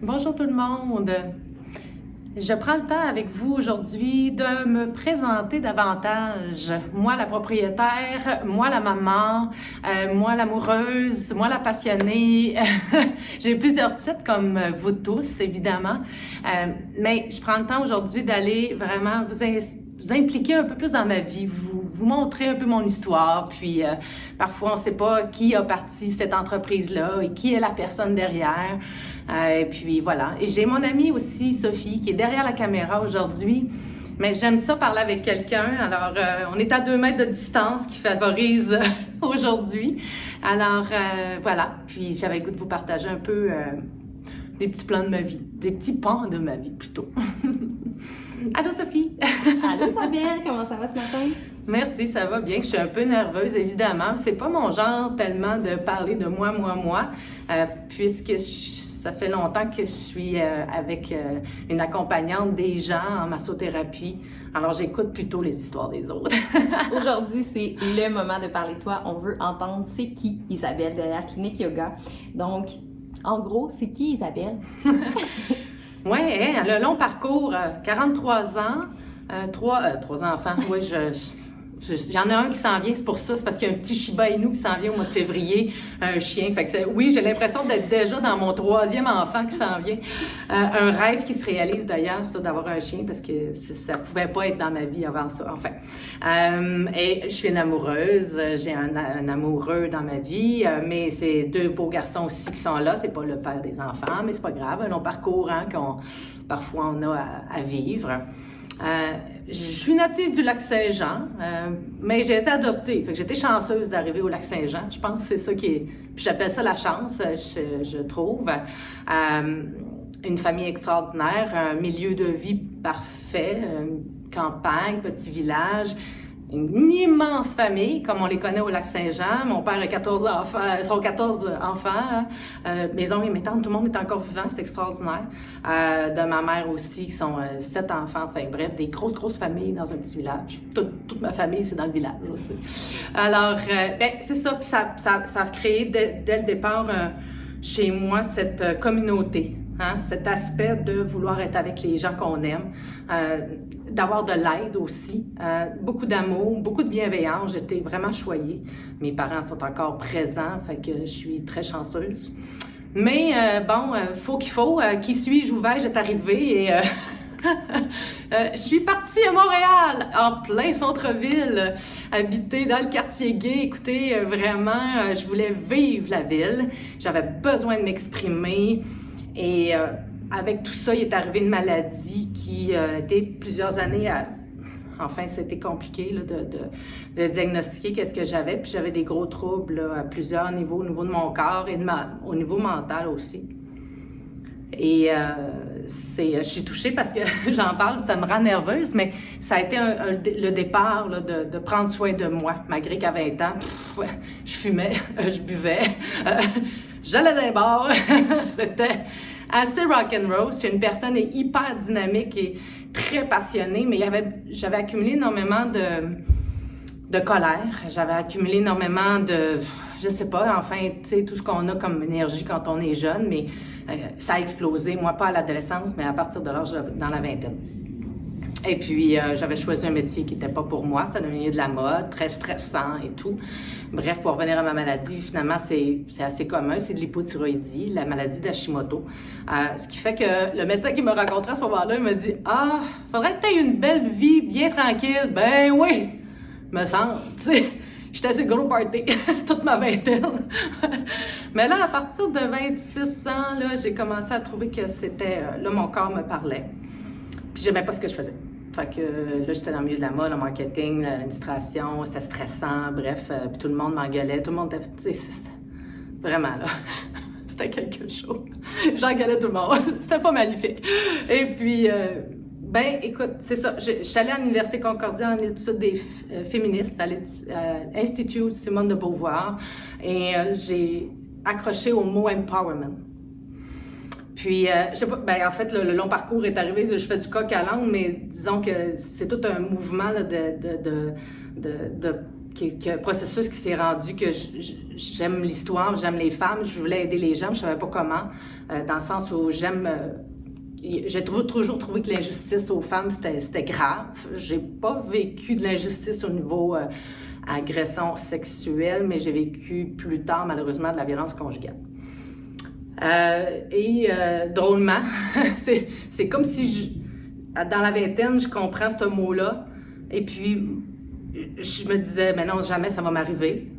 Bonjour tout le monde. Je prends le temps avec vous aujourd'hui de me présenter davantage. Moi, la propriétaire, moi, la maman, moi, l'amoureuse, moi, la passionnée. J'ai plusieurs titres comme vous tous, évidemment. Mais je prends le temps aujourd'hui d'aller vraiment vous impliquer un peu plus dans ma vie, vous montrer un peu mon histoire, puis parfois on ne sait pas qui a parti cette entreprise-là et qui est la personne derrière. Et puis voilà. Et j'ai mon amie aussi, Sophie, qui est derrière la caméra aujourd'hui. Mais j'aime ça parler avec quelqu'un. Alors, on est à 2 mètres de distance qui favorise aujourd'hui. Alors, voilà. Puis j'avais le goût de vous partager un peu des petits plans de ma vie, des petits pans de ma vie plutôt. Allô Sophie! Allô Isabelle, comment ça va ce matin? Merci, ça va bien. Je suis un peu nerveuse, évidemment. C'est pas mon genre tellement de parler de moi, puisque ça fait longtemps que je suis avec une accompagnante des gens en massothérapie. Alors, j'écoute plutôt les histoires des autres. Aujourd'hui, c'est le moment de parler de toi. On veut entendre c'est qui Isabelle derrière Clinique Yoga. Donc, en gros, c'est qui Isabelle? Oui, hein, le long parcours, 43 ans, 3 enfants. Oui, j'en ai un qui s'en vient, c'est pour ça, c'est parce qu'il y a un petit Shiba Inu qui s'en vient au mois de février, un chien. Fait que oui, j'ai l'impression d'être déjà dans mon 3e enfant qui s'en vient. Un rêve qui se réalise d'ailleurs, ça, d'avoir un chien, parce que ça pouvait pas être dans ma vie avant ça, enfin. Et je suis une amoureuse, j'ai un amoureux dans ma vie, mais c'est 2 beaux garçons aussi qui sont là, c'est pas le père des enfants, mais c'est pas grave, un long parcours hein, parfois on a à vivre. Je suis native du Lac-Saint-Jean, mais j'ai été adoptée. Fait que j'étais chanceuse d'arriver au Lac-Saint-Jean. Je pense que c'est ça qui est... Puis j'appelle ça la chance, je trouve. Une famille extraordinaire, un milieu de vie parfait, campagne, petit village. Une immense famille, comme on les connaît au Lac-Saint-Jean. Mon père a 14 enfants, sont 14 enfants. Mes oncles et mes tantes, tout le monde est encore vivant, c'est extraordinaire. De ma mère aussi, qui sont 7 enfants. Enfin bref, des grosses familles dans un petit village. Toute ma famille, c'est dans le village aussi. Alors, c'est ça. Puis ça a créé dès le départ chez moi cette communauté. Hein, cet aspect de vouloir être avec les gens qu'on aime, d'avoir de l'aide aussi, beaucoup d'amour, beaucoup de bienveillance. J'étais vraiment choyée. Mes parents sont encore présents, fait que je suis très chanceuse. Mais faut. Qui suis-je, où vais-je, est arrivé et je suis partie à Montréal, en plein centre-ville, habiter dans le quartier gay. Écoutez, vraiment, je voulais vivre la ville. J'avais besoin de m'exprimer. Et avec tout ça, il est arrivé une maladie qui était plusieurs années Enfin, c'était compliqué là, de diagnostiquer qu'est-ce que j'avais. Puis j'avais des gros troubles là, à plusieurs niveaux, au niveau de mon corps et au niveau mental aussi. Et je suis touchée parce que j'en parle, ça me rend nerveuse, mais ça a été le départ là, de prendre soin de moi. Malgré qu'à 20 ans, je fumais, je buvais, j'allais dans les bars. C'était assez rock'n'roll. J'étais une personne hyper dynamique et très passionnée, mais j'avais accumulé énormément de colère. J'avais accumulé énormément je sais pas, enfin, tu sais, tout ce qu'on a comme énergie quand on est jeune, mais ça a explosé. Moi, pas à l'adolescence, mais à partir de l'âge dans la vingtaine. Et puis, j'avais choisi un métier qui n'était pas pour moi. C'était dans le milieu de la mode, très stressant et tout. Bref, pour revenir à ma maladie, finalement, c'est assez commun. C'est de l'hypothyroïdie, la maladie d'Hashimoto. Ce qui fait que le médecin qui me rencontrait à ce moment-là, il m'a dit « Ah, faudrait que tu aies une belle vie, bien tranquille. » Ben oui, me semble, tu sais. J'étais sur le gros party toute ma vingtaine. Mais là, à partir de 26 ans, là, j'ai commencé à trouver que c'était... là, mon corps me parlait. Puis j'aimais pas ce que je faisais. Fait que là, j'étais dans le milieu de la mode, le marketing, l'administration, c'était stressant, bref, puis tout le monde m'engueulait, tout le monde était... Vraiment, là, c'était quelque chose. J'engueulais tout le monde, c'était pas magnifique. Et puis... écoute, c'est ça. Je suis allée à l'Université Concordia en études des féministes, à l'Institut Simone de Beauvoir, et j'ai accroché au mot empowerment. Puis, je sais pas, en fait, le long parcours est arrivé, je fais du coq à l'âne, mais disons que c'est tout un mouvement là, de processus qui s'est rendu que j'aime l'histoire, j'aime les femmes, je voulais aider les gens, je ne savais pas comment, dans le sens où j'ai toujours trouvé que l'injustice aux femmes, c'était grave. J'ai pas vécu de l'injustice au niveau agression sexuelle, mais j'ai vécu plus tard, malheureusement, de la violence conjugale. Drôlement, c'est comme si, dans la vingtaine, je comprends ce mot-là, et puis je me disais, mais non, jamais ça va m'arriver.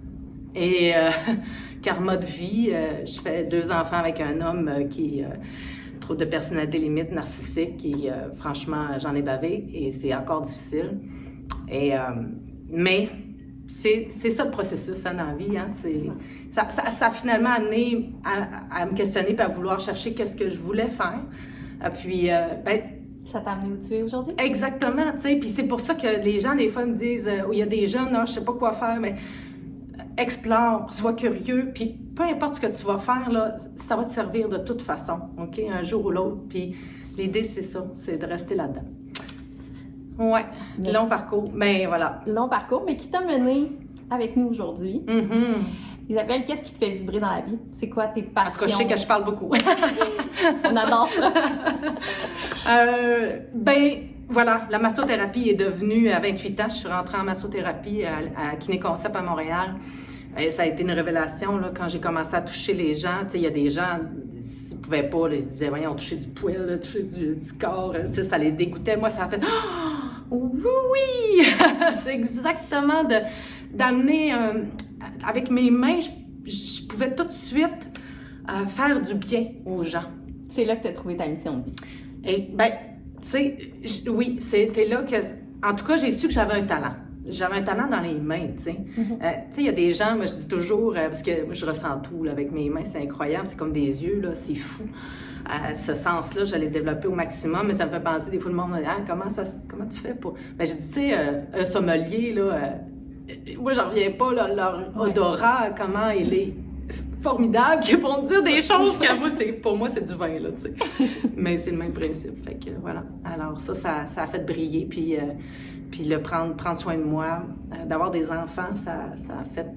Et karma de vie, je fais 2 enfants avec un homme qui... trop de personnalité limite, narcissique, qui, franchement, j'en ai bavé et c'est encore difficile. Mais c'est ça le processus dans la vie. Hein? Ça a finalement amené à me questionner et à vouloir chercher qu'est-ce que je voulais faire. Ça t'a amené où tu es aujourd'hui? Exactement, tu sais. Puis c'est pour ça que les gens, des fois, me disent, il y a des jeunes, je sais pas quoi faire, mais explore, sois curieux, puis peu importe ce que tu vas faire, là, ça va te servir de toute façon, OK? Un jour ou l'autre, puis l'idée, c'est ça, c'est de rester là-dedans. Ouais, long parcours, ben voilà. Long parcours, mais qui t'a mené avec nous aujourd'hui. Isabelle, qu'est-ce qui te fait vibrer dans la vie? C'est quoi tes passions? En tout cas, je sais que je parle beaucoup. On adore ça. Voilà, la massothérapie est devenue, à 28 ans, je suis rentrée en massothérapie à Kiné Concept à Montréal. Et ça a été une révélation là, quand j'ai commencé à toucher les gens. Tu sais, il y a des gens, ils ne pouvaient pas, là, ils se disaient, voyons, toucher du poil, là, toucher du corps, ça les dégoûtait. Moi, ça a fait, oh, oui! C'est exactement d'amener, avec mes mains, je pouvais tout de suite faire du bien aux gens. C'est là que tu as trouvé ta mission de vie. Et, tu sais, oui, c'était là que... En tout cas, j'ai su que j'avais un talent. J'avais un talent dans les mains, tu sais. Tu sais, il y a des gens, moi, je dis toujours, parce que moi, je ressens tout là, avec mes mains, c'est incroyable, c'est comme des yeux, là, c'est fou. Ce sens-là, je l'ai développé au maximum, mais ça me fait penser, des fois, le monde me dit, comment tu fais pour... Ben, j'ai dit, tu sais, un sommelier, là, moi, j'en reviens pas, là, leur odorat, comment il est formidable, qu'ils vont me dire des choses que moi, pour moi, c'est du vin, là, tu sais. Mais c'est le même principe, fait que voilà. Alors ça a fait briller, puis prendre soin de moi, d'avoir des enfants, ça a fait...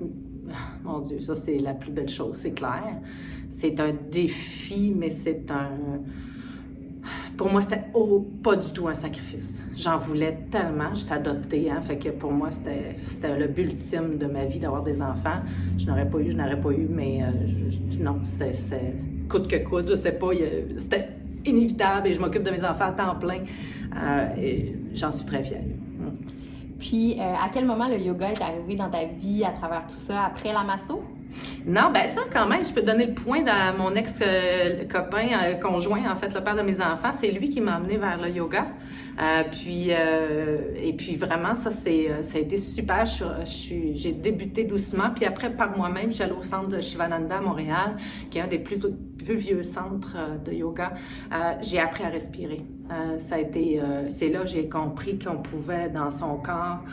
Mon Dieu, ça, c'est la plus belle chose, c'est clair. C'est un défi, mais c'est un... Pour moi, c'était pas du tout un sacrifice. J'en voulais tellement, j'étais adoptée, hein, fait que pour moi, c'était le but ultime de ma vie d'avoir des enfants. Je n'aurais pas eu, mais non, c'était coûte que coûte, je sais pas, c'était inévitable et je m'occupe de mes enfants à temps plein et j'en suis très fière. Puis, à quel moment le yoga est arrivé dans ta vie à travers tout ça, après la masso? Non, ben ça, quand même, je peux te donner le point dans mon ex-copain, conjoint, en fait, le père de mes enfants. C'est lui qui m'a amené vers le yoga. Et puis, vraiment, ça a été super. J'ai débuté doucement. Puis après, par moi-même, je suis allée au centre de Shivananda à Montréal, qui est un des plus vieux centres de yoga. J'ai appris à respirer. C'est là que j'ai compris qu'on pouvait, dans son corps,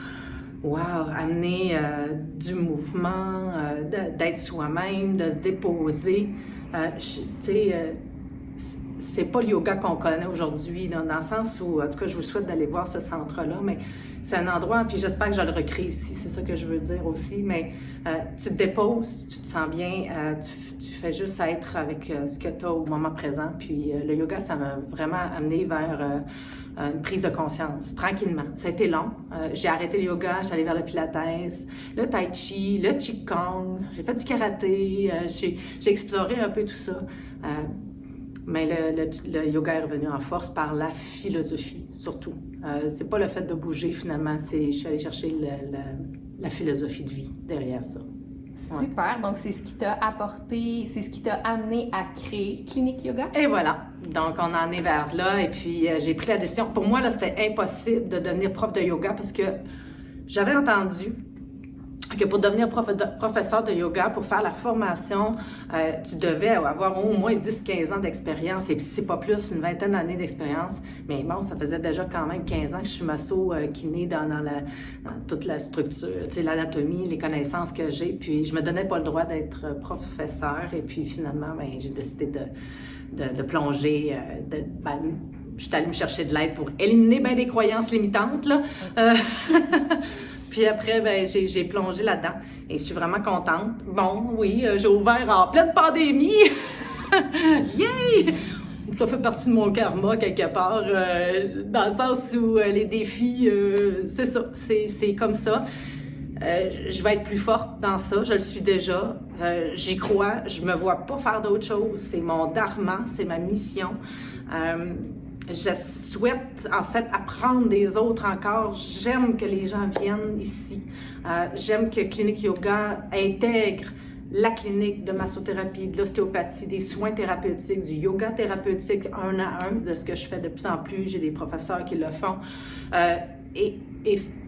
amener du mouvement, d'être soi-même, de se déposer. Tu sais, c'est pas le yoga qu'on connaît aujourd'hui, là, dans le sens où, en tout cas, je vous souhaite d'aller voir ce centre-là, mais c'est un endroit, puis j'espère que je le recrée ici, c'est ça que je veux dire aussi, mais tu te déposes, tu te sens bien, tu fais juste être avec ce que tu as au moment présent, puis le yoga, ça m'a vraiment amené vers une prise de conscience, tranquillement. Ça a été long. J'ai arrêté le yoga, je suis allée vers le pilates, le tai chi, le qigong, j'ai fait du karaté, j'ai exploré un peu tout ça. Mais le yoga est revenu en force par la philosophie, surtout. C'est pas le fait de bouger, finalement. Je suis allée chercher la philosophie de vie derrière ça. Super. Donc, c'est ce qui t'a apporté, c'est ce qui t'a amené à créer Clinique Yoga? Et voilà. Donc, on en est vers là. Et puis, j'ai pris la décision. Pour moi, là, c'était impossible de devenir prof de yoga parce que j'avais entendu que pour devenir professeur de yoga, pour faire la formation, tu devais avoir au moins 10-15 ans d'expérience, et c'est pas plus, une vingtaine d'années d'expérience. Mais bon, ça faisait déjà quand même 15 ans que je suis masso-kiné dans toute la structure, tu sais, l'anatomie, les connaissances que j'ai. Puis je me donnais pas le droit d'être professeur, et puis finalement, ben, j'ai décidé de plonger, je suis allée me chercher de l'aide pour éliminer bien des croyances limitantes, là. Puis après, ben, j'ai plongé là-dedans et je suis vraiment contente. Bon, oui, j'ai ouvert en pleine pandémie. Yay! Ça fait partie de mon karma quelque part, dans le sens où les défis, c'est ça, c'est comme ça. Je vais être plus forte dans ça, je le suis déjà. J'y crois, je me vois pas faire d'autre chose. C'est mon dharma, c'est ma mission. Je souhaite en fait apprendre des autres encore. J'aime que les gens viennent ici. J'aime que Clinique Yoga intègre la clinique de massothérapie, de l'ostéopathie, des soins thérapeutiques, du yoga thérapeutique 1 à 1, de ce que je fais de plus en plus. J'ai des professeurs qui le font. Et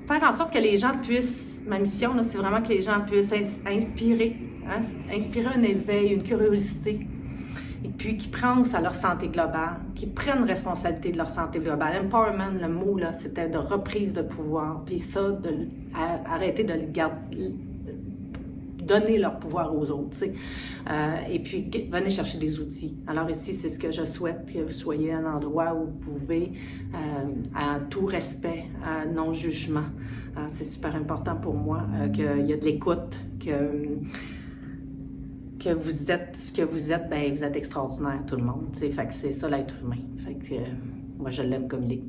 faire en sorte que les gens puissent, ma mission, là, c'est vraiment que les gens puissent inspirer un éveil, une curiosité, et puis qu'ils pensent à leur santé globale, qu'ils prennent responsabilité de leur santé globale. Empowerment, le mot, là, c'était de reprise de pouvoir, puis ça, arrêter de le garder, donner leur pouvoir aux autres, tu sais. Et puis, venez chercher des outils. Alors ici, c'est ce que je souhaite, que vous soyez un endroit où vous pouvez, à tout respect, à non-jugement. C'est super important pour moi qu'il y a de l'écoute, que vous êtes ce que vous êtes, ben vous êtes extraordinaire, tout le monde, tu sais. Fait que c'est ça l'être humain. Fait que moi, je l'aime comme il est.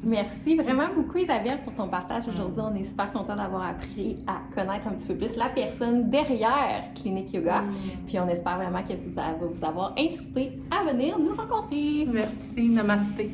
Merci vraiment beaucoup Isabelle pour ton partage aujourd'hui. On est super content d'avoir appris à connaître un petit peu plus la personne derrière Clinique Yoga. Puis on espère vraiment qu'elle va vous avoir incité à venir nous rencontrer. Merci, namasté.